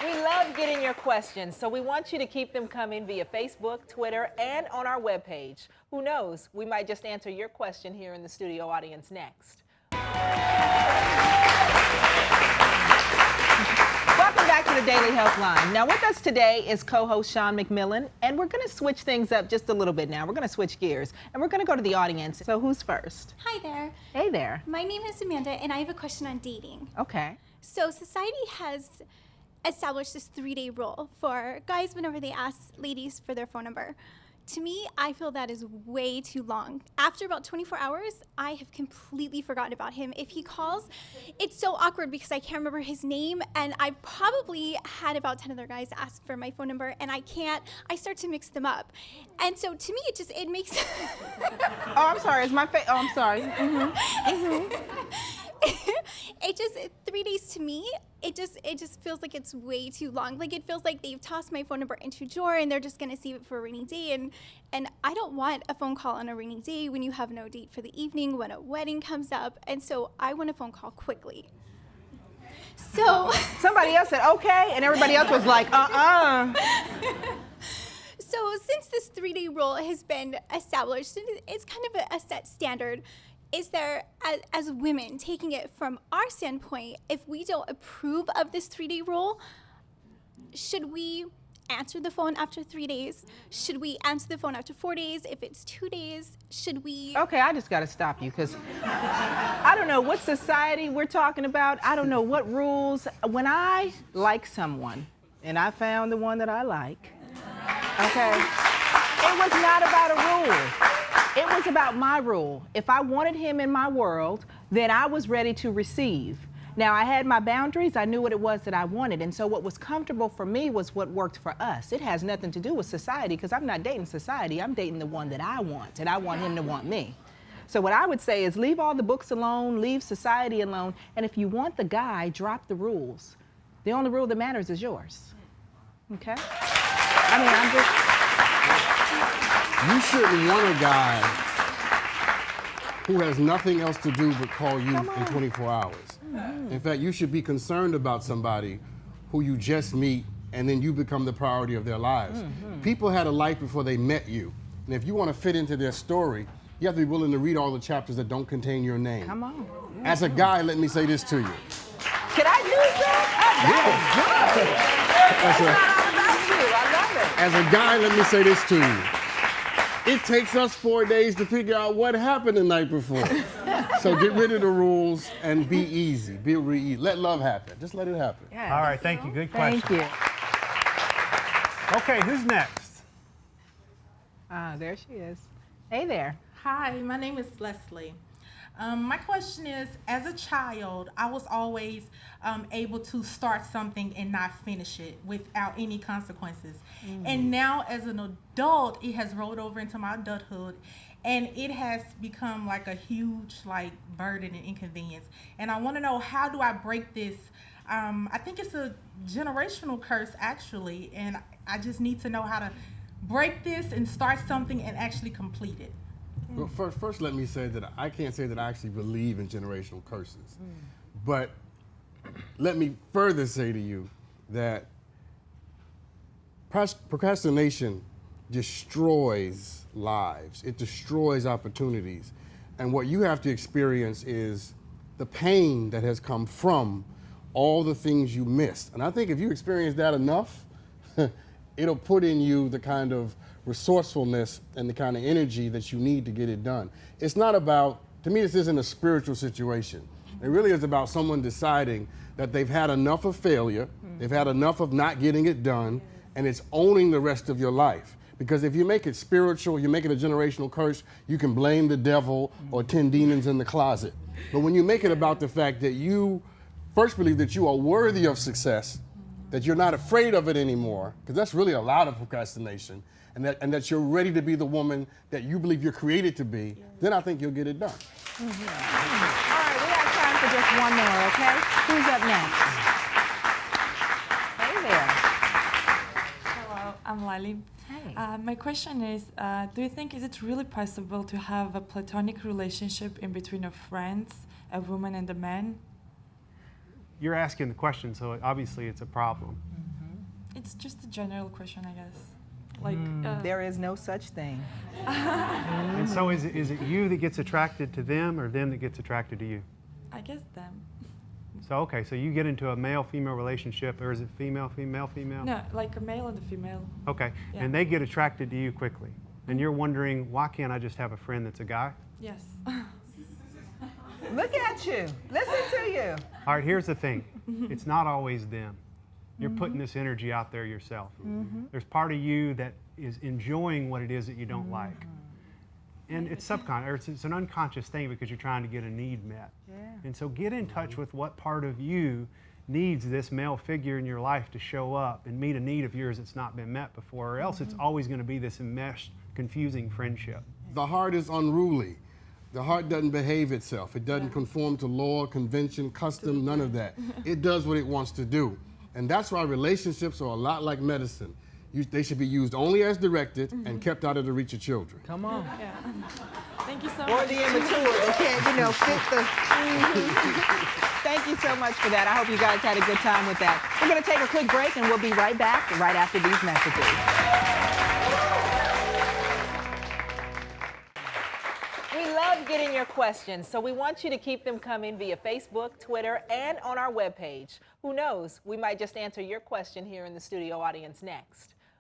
We love getting your questions, so we want you to keep them coming via Facebook, Twitter, and on our webpage. Who knows, we might just answer your question here in the studio audience next. Welcome back to the Daily Helpline. Now with us today is co-host Sean McMillan, and we're going to switch things up just a little bit now. We're going to switch gears, and we're going to go to the audience. So who's first? Hi there. Hey there. My name is Amanda, and I have a question on dating. Okay. So society has established this 3-day rule for guys whenever they ask ladies for their phone number. To me, I feel that is way too long. After about 24 hours, I have completely forgotten about him. If he calls, it's so awkward because I can't remember his name, and I've probably had about 10 other guys ask for my phone number, and I start to mix them up. And so to me, it makes... Oh, I'm sorry, it's my face. Oh, I'm sorry. It just 3 days to me, it just feels like it's way too long. Like it feels like they've tossed my phone number into a drawer and they're just gonna save it for a rainy day. And I don't want a phone call on a rainy day when you have no date for the evening, when a wedding comes up. And so I want a phone call quickly. So somebody else said okay, and everybody else was like So since this 3-day rule has been established, it's kind of a set standard. Is there, as women, taking it from our standpoint, if we don't approve of this 3-day rule, should we answer the phone after 3 days? Should we answer the phone after 4 days? If it's 2 days, should we? Okay, I just got to stop you because I don't know what society we're talking about. I don't know what rules. When I like someone and I found the one that I like, okay, it was not about a rule. It was about my rule. If I wanted him in my world, then I was ready to receive. Now, I had my boundaries. I knew what it was that I wanted. And so what was comfortable for me was what worked for us. It has nothing to do with society because I'm not dating society. I'm dating the one that I want, and I want him to want me. So what I would say is leave all the books alone, leave society alone, and if you want the guy, drop the rules. The only rule that matters is yours. Okay? I mean, I'm just... You shouldn't want a guy who has nothing else to do but call you in 24 hours. In fact, you should be concerned about somebody who you just meet and then you become the priority of their lives. People had a life before they met you. And if you want to fit into their story, you have to be willing to read all the chapters that don't contain your name. Come on. As a guy, let me say this to you. Can I use that? That's good. I love it. As a guy, let me say this to you. It takes us 4 days to figure out what happened the night before. So get rid of the rules and be easy. Let love happen. Just let it happen. Yeah. All right, thank you. Good question. Thank you. Okay, who's next? There she is. Hey there. Hi, my name is Leslie. My question is, as a child, I was always able to start something and not finish it without any consequences. And now as an adult, it has rolled over into my adulthood and it has become like a huge burden and inconvenience. And I want to know, how do I break this? I think it's a generational curse actually, and I just need to know how to break this and start something and actually complete it. Well, first, let me say that I can't say that I actually believe in generational curses. But let me further say to you that procrastination destroys lives. It destroys opportunities. And what you have to experience is the pain that has come from all the things you missed. And I think if you experience that enough, it'll put in you the kind of resourcefulness and the kind of energy that you need to get it done. It's not about, to me, this isn't a spiritual situation. It really is about someone deciding that they've had enough of failure, they've had enough of not getting it done, and it's owning the rest of your life. Because if you make it spiritual, you make it a generational curse, you can blame the devil or 10 demons in the closet. But when you make it about the fact that you first believe that you are worthy of success, that you're not afraid of it anymore, because that's really a lot of procrastination, and that you're ready to be the woman that you believe you're created to be, then I think you'll get it done. All right, we have time for just one more, okay? Who's up next? Hey there. Hello, I'm Lali. Hey. My question is, do you think is it really possible to have a platonic relationship in between of friends, a woman and a man? You're asking the question, so obviously it's a problem. It's just a general question, I guess. Like There is no such thing. And so is it you that gets attracted to them or them that gets attracted to you? I guess them. So, okay, so you get into a male-female relationship, or is it female-female? No, like a male and a female. Okay, Yeah. and they get attracted to you quickly. And you're wondering, why can't I just have a friend that's a guy? Yes. Look at you. Listen to you. All right, here's the thing. It's not always them. You're putting this energy out there yourself. There's part of you that is enjoying what it is that you don't like. And it's subconscious, or it's an unconscious thing because you're trying to get a need met. Yeah. And so get in touch with what part of you needs this male figure in your life to show up and meet a need of yours that's not been met before, or else it's always going to be this enmeshed, confusing friendship. The heart is unruly. The heart doesn't behave itself. It doesn't conform to law, convention, custom, none of that. It does what it wants to do. And that's why relationships are a lot like medicine. They should be used only as directed and kept out of the reach of children. Come on. Yeah. Thank you so Or much. the immature that can't, fit the. Thank you so much for that. I hope you guys had a good time with that. We're going to take a quick break and we'll be right back right after these messages. We love getting your questions, so we want you to keep them coming via Facebook, Twitter, and on our webpage. Who knows, we might just answer your question here in the studio audience next.